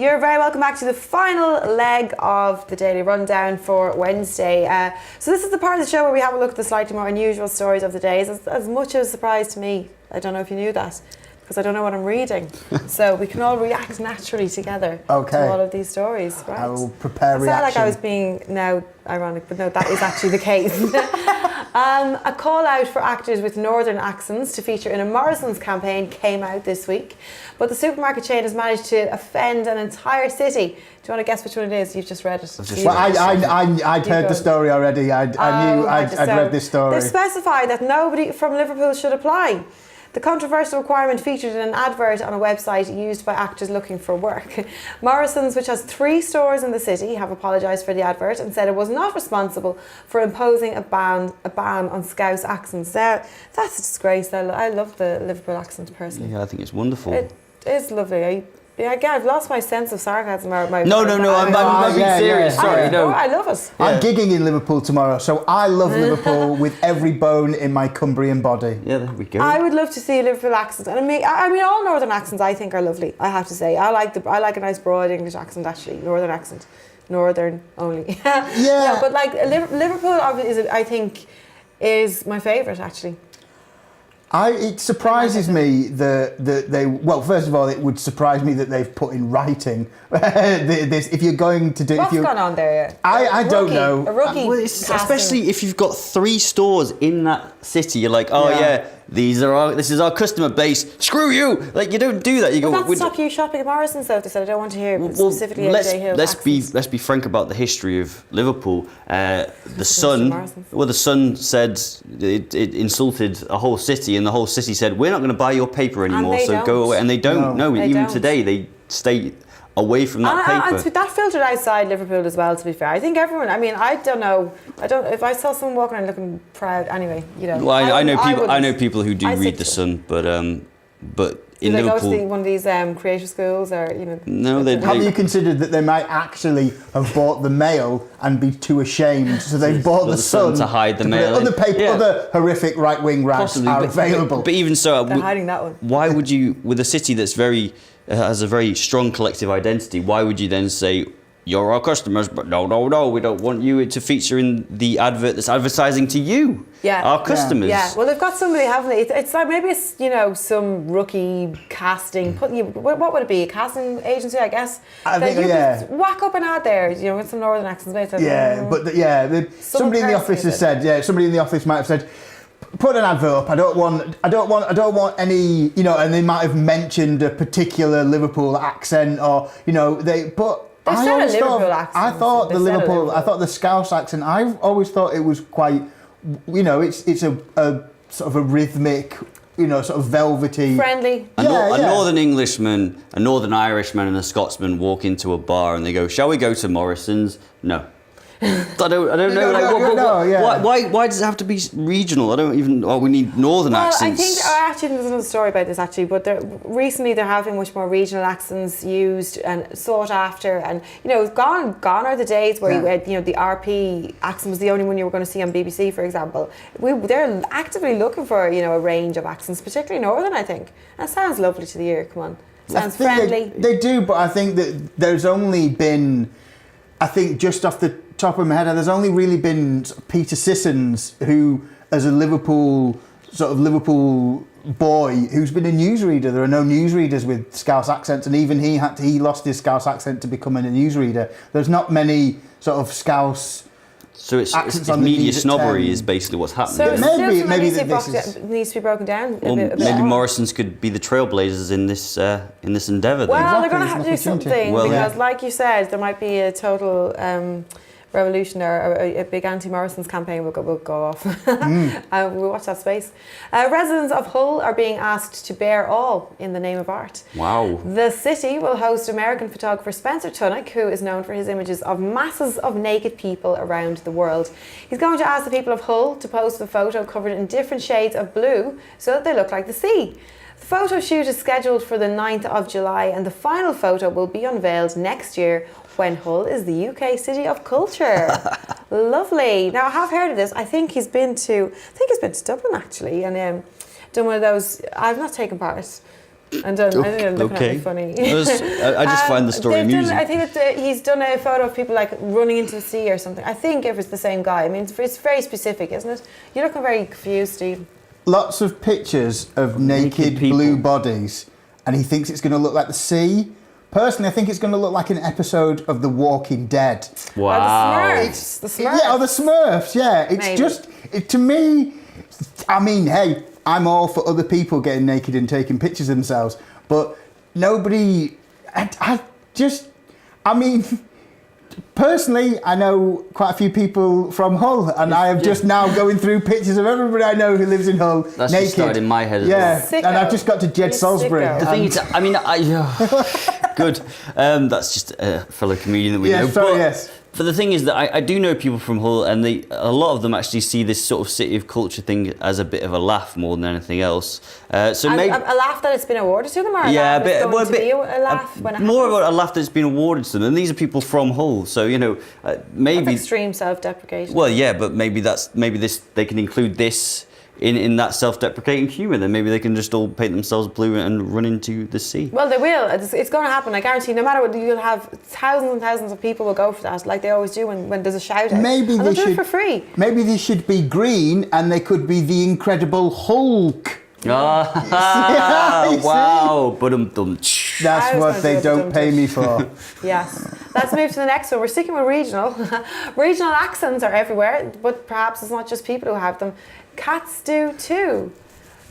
You're very welcome back to the final leg of the Daily Rundown for Wednesday. So this is the part of the show where we have a look at the slightly more unusual stories of the day. It's as much of a surprise to me. I don't know if you knew that, because I don't know what I'm reading. So we can all react naturally together to all of these stories. Right? I will prepare reaction. I sound like I was being now ironic, but no, that is actually the case. A call out for actors with northern accents to feature in a Morrisons campaign came out this week, but the supermarket chain has managed to offend an entire city. Do you want to guess which one it is? You've just read it. Well, I'd heard the story already. I knew I'd read this story. They specify that nobody from Liverpool should apply. The controversial requirement featured in an advert on a website used by actors looking for work. Morrisons, which has 3 stores in the city, have apologised for the advert and said it was not responsible for imposing a ban on Scouse accents. That's a disgrace. I love the Liverpool accent personally. Yeah, I think it's wonderful. It is lovely. Again, I've lost my sense of sarcasm. No, I'm being serious. Sorry, I love it. Yeah. I'm gigging in Liverpool tomorrow, so I love Liverpool with every bone in my Cumbrian body. Yeah, there we go. I would love to see a Liverpool accent, and I mean, all northern accents I think are lovely. I have to say, I like a nice broad English accent actually, northern accent, northern only. Yeah, but like Liverpool, I think, is my favourite actually. It surprises me that they. Well, first of all, it would surprise me that they've put in writing this. If you're going to do, what's going on there? I don't know. A rookie, especially if you've got 3 stores in that city. You're like, this is our customer base. Screw you! Like you don't do that. You go. That stop you shopping at Morrisons though. They said I don't want to hear specifically Everyday Hill. Let's be frank about the history of Liverpool. The Sun said it insulted a whole city, and the whole city said we're not going to buy your paper anymore. So go away. And they don't. No, even today they stay away from that paper. And that filtered outside Liverpool as well, to be fair. I think everyone, I don't know, if I saw someone walking around looking proud, anyway, you know. Well, I know people who do read the Sun, but in Liverpool. Do they go to one of these creative schools, or, you know? No, have you considered that they might actually have bought the Mail and be too ashamed, so they've bought the Sun to hide the Mail? Other horrific right-wing rags are available. But even so, they're hiding that one. Why would you, with a city that's has a very strong collective identity, why would you then say, you're our customers, but no, we don't want you to feature in the advert that's advertising to you, our customers. Yeah, well, they've got somebody, haven't they? It's like maybe it's, some rookie casting. What would it be? A casting agency, I guess. I think, could whack up an ad there, with some northern accents. Somebody in the office has said, somebody in the office might have said, put an advert up. I don't want any, and they might have mentioned a particular Liverpool accent, or I thought the Scouse accent. I've always thought it was quite, it's a sort of a rhythmic, sort of velvety, friendly. A Northern Englishman, a Northern Irishman, and a Scotsman walk into a bar and they go, "Shall we go to Morrisons?" No. I don't know. Why does it have to be regional? I don't even. We need northern accents. I think actually there's another story about this actually, but recently they're having much more regional accents used and sought after, and gone are the days where you had, the RP accent was the only one you were going to see on BBC, for example. They're actively looking for a range of accents, particularly northern. I think that sounds lovely to the ear. Come on, sounds friendly. They do, but I think that there's only been. I think just off the top of my head, there's only really been Peter Sissons, who, as a Liverpool boy, who's been a newsreader. There are no newsreaders with Scouse accents, and even he lost his Scouse accent to becoming a newsreader. There's not many sort of Scouse. So it's media snobbery is basically what's happening. So maybe needs to be broken down. Maybe Morrisons could be the trailblazers in this endeavour. Well, they're going to have to do something because, like you said, there might be a total revolution or a big anti-Morrisons campaign will go off. We'll watch that space. Residents of Hull are being asked to bear all in the name of art. Wow. The city will host American photographer Spencer Tunick, who is known for his images of masses of naked people around the world. He's going to ask the people of Hull to post a photo covered in different shades of blue so that they look like the sea. The photo shoot is scheduled for the 9th of July, and the final photo will be unveiled next year when Hull is the UK City of Culture. Lovely. Now, I have heard of this. I think he's been to Dublin, actually, and done one of those. I've not taken part. And done. I think they're looking at me funny. I just find the story amusing. I think that he's done a photo of people like running into the sea or something. I think if it's the same guy. I mean, it's very specific, isn't it? You're looking very confused, Steve. Lots of pictures of naked blue bodies, and he thinks it's going to look like the sea. Personally, I think it's going to look like an episode of The Walking Dead. Wow. The Smurfs. Yeah, or the Smurfs, yeah. It's to me, I mean, hey, I'm all for other people getting naked and taking pictures of themselves, but nobody, personally, I know quite a few people from Hull, and I am just now going through pictures of everybody I know who lives in Hull That's naked. just started in my head as well. Sicko. And I've just got to Jed Salisbury. Sicko. The thing is, I mean, good. That's just a fellow comedian that we know. Sorry, yes. But the thing is that I do know people from Hull, and a lot of them actually see this sort of city of culture thing as a bit of a laugh more than anything else. So maybe a laugh that it's been awarded to them, or yeah, a laugh when it more happens? about a laugh that's been awarded to them, and these are people from Hull. So maybe That's extreme self-deprecation. Well, yeah, but maybe they can include this in that self-deprecating humour. Then maybe they can just all paint themselves blue and run into the sea. Well, they will. It's going to happen. I guarantee. No matter what, you'll have thousands and thousands of people will go for that, like they always do when there's a shout out. Maybe and they they'll do should it for free. Maybe they should be green, and they could be the Incredible Hulk. Wow! But That's what they don't pay me for. Yes. Let's move to the next one. We're sticking with regional. Regional accents are everywhere, but perhaps it's not just people who have them. Cats do too.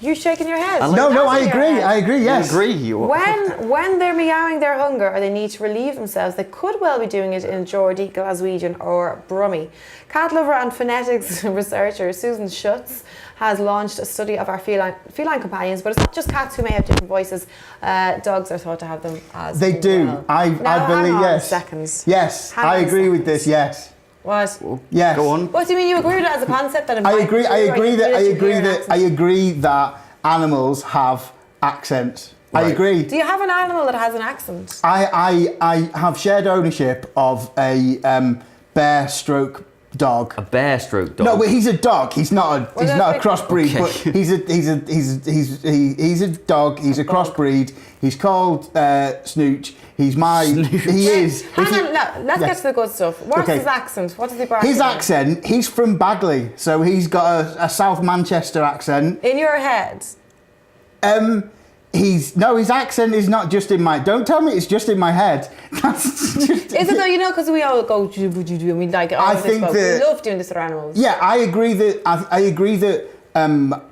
You shaking your head? No, I agree. Yes. I agree. When they're meowing their hunger or they need to relieve themselves, they could well be doing it in Geordie, Glaswegian or Brummie. Cat lover and phonetics researcher Susan Schutz has launched a study of our feline companions, but it's not just cats who may have different voices. Dogs are thought to have them as They do. well. I believe, yes. Seconds. Yes, I agree with this, yes. What? Yes. Go on. What do you mean? You agree with it as a concept? That it I might agree. be true, I or agree you that. I feel it should agree be an that. I accent? agree that animals have accents. I Right. agree. Do you have an animal that has an accent? I have shared ownership of a bear stroke dog. A bear stroke dog. No, but he's a dog. He's not a crossbreed. Okay. But he's a dog. He's a crossbreed. He's called Snooch. He's my. Snooch. He is. Hang on, let's get to the good stuff. What's his accent? What does he brag? His accent. He's from Bagley, so he's got a South Manchester accent. In your head. His accent is not just in my. Don't tell me it's just in my head. That's just, Is it though? You know, because we all go, would you do? And we like. I think that we love doing this with animals. Yeah, I agree that. I agree that.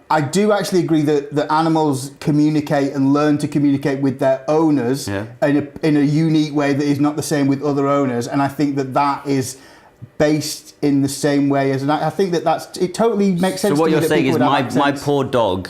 I do actually agree that animals communicate and learn to communicate with their owners in a unique way that is not the same with other owners, and I think that is based in the same way as. And I think it totally makes sense. So what to me you're that saying is people would have my accents. poor dog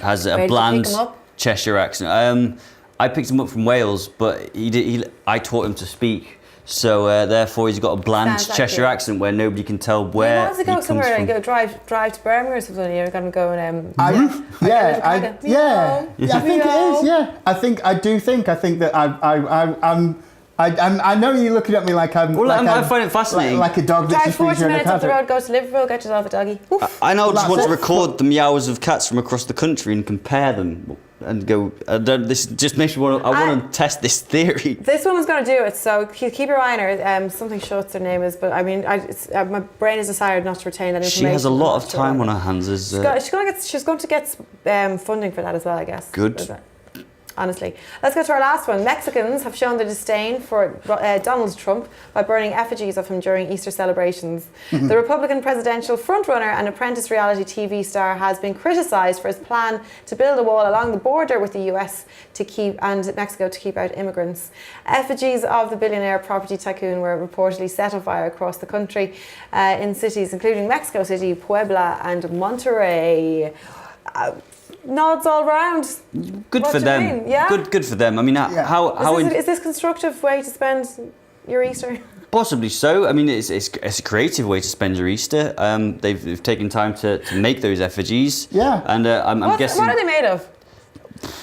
has a Where did you bland pick him up? Cheshire accent. I picked him up from Wales, but I taught him to speak. So therefore, he's got a bland Sounds like Cheshire it. accent where nobody can tell where He wants to go he comes somewhere from. and go drive to Birmingham or something. You're going to go and I think it is. Yeah, I think that I know you're looking at me like I'm. Well, like I find it fascinating. Like a dog that's drive just finished 40 in a minutes up the cat. road, go to Liverpool, get yourself a doggy. Oof. I know. I just Well, want to that's it. record the meows of cats from across the country and compare them and go. This just makes me want. I want to test this theory. This woman's going to do it, so keep your eye on her. Something Schutz her name is, but I mean, my brain is decided not to retain that information. She has a lot of time on her hands. She's going to get funding for that as well, I guess. Good. Honestly. Let's go to our last one. Mexicans have shown their disdain for Donald Trump by burning effigies of him during Easter celebrations. The Republican presidential frontrunner and apprentice reality TV star has been criticised for his plan to build a wall along the border with the US and Mexico to keep out immigrants. Effigies of the billionaire property tycoon were reportedly set on fire across the country in cities including Mexico City, Puebla and Monterrey. Nods all round. Good What for do you them. mean? Yeah? Good for them. I mean, Is this a constructive way to spend your Easter? Possibly so. I mean, it's a creative way to spend your Easter. They've taken time to make those effigies. Yeah. And I'm guessing. What are they made of?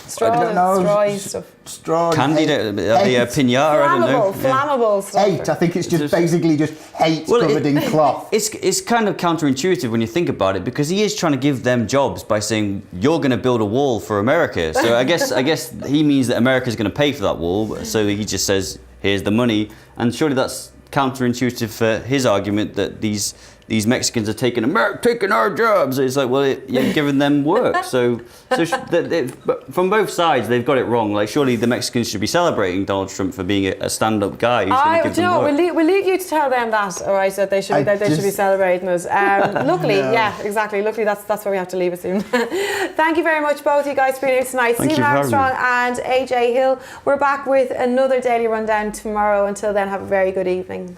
Straw, I don't know. strawy stuff. Straw. Candy, the pinata, I don't know. Flammable stuff. Hate. I think it's just basically just hate covered in cloth. It's kind of counterintuitive when you think about it, because he is trying to give them jobs by saying you're going to build a wall for America. So I guess he means that America's going to pay for that wall. So he just says, here's the money, and surely that's counterintuitive for his argument that these Mexicans are taking our jobs. It's like, well, you're giving them work. So from both sides, they've got it wrong. Like, surely the Mexicans should be celebrating Donald Trump for being a stand-up guy who's going to give them work. We'll leave you to tell them that, all right, that they should be celebrating us. Luckily, yeah, exactly. Luckily, that's where we have to leave it soon. Thank you very much, both of you guys, for being here tonight. Stephen Armstrong and AJ Hill. We're back with another Daily Rundown tomorrow. Until then, have a very good evening.